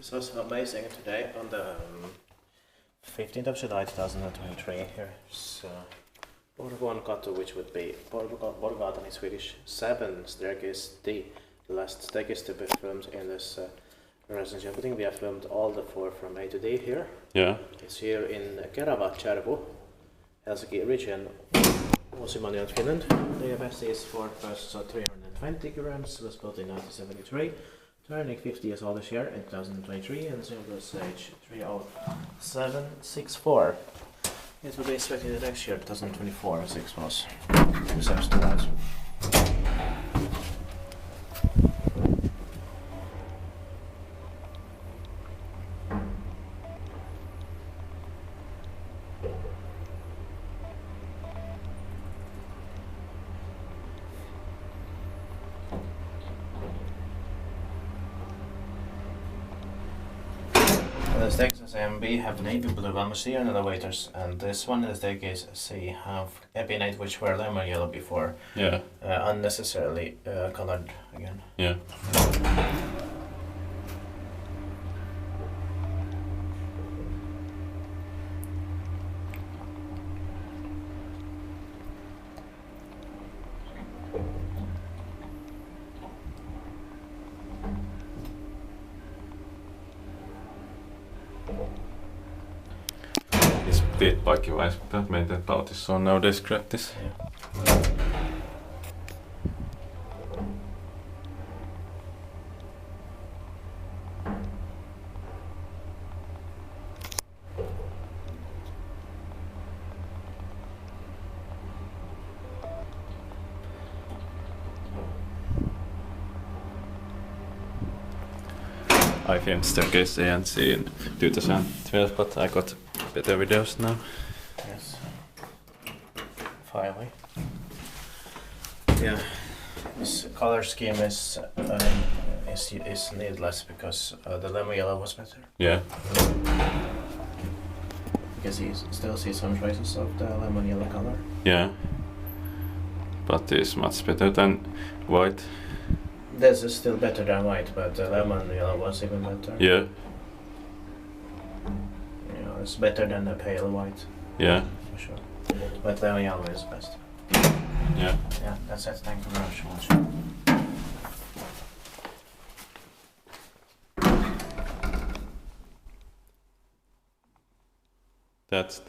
This was amazing today on the 15th of July 2023. Here's Porvoonkatu, which would be Porvoonkatu in Swedish. 7 staircase, the last staircase to be filmed in this residential building. We have filmed all the 4 from A to D here. Yeah. It's here in Kerava, Helsinki region, Finland. The capacity is 4 persons, so 320 grams. Was built in 1973. Turning 50 years old this year in 2023, and silver stage 30764. It will be expected next year, 2024, 6 months. Reserves to that. The staircase A and B have navy blue atmosphere and elevators, and this one, the staircase C, have epinate which were lemon yellow before. Yeah. Unnecessarily colored again. Yeah. These dead buggy wise that made that out is so nowadays grab this. Yeah. I filmed staircase A and C in 2012, but I got better videos now. Yes. Finally. Yeah. This color scheme is needless because the lemon yellow was better. Yeah. Because you still see some traces of the lemon yellow color. Yeah. But it's much better than white. This is still better than white, but the lemon yellow was even better. Yeah. You know, it's better than the pale white. Yeah. For sure. But lemon yellow is best. Yeah. Yeah, that's it. Thank you very much. That's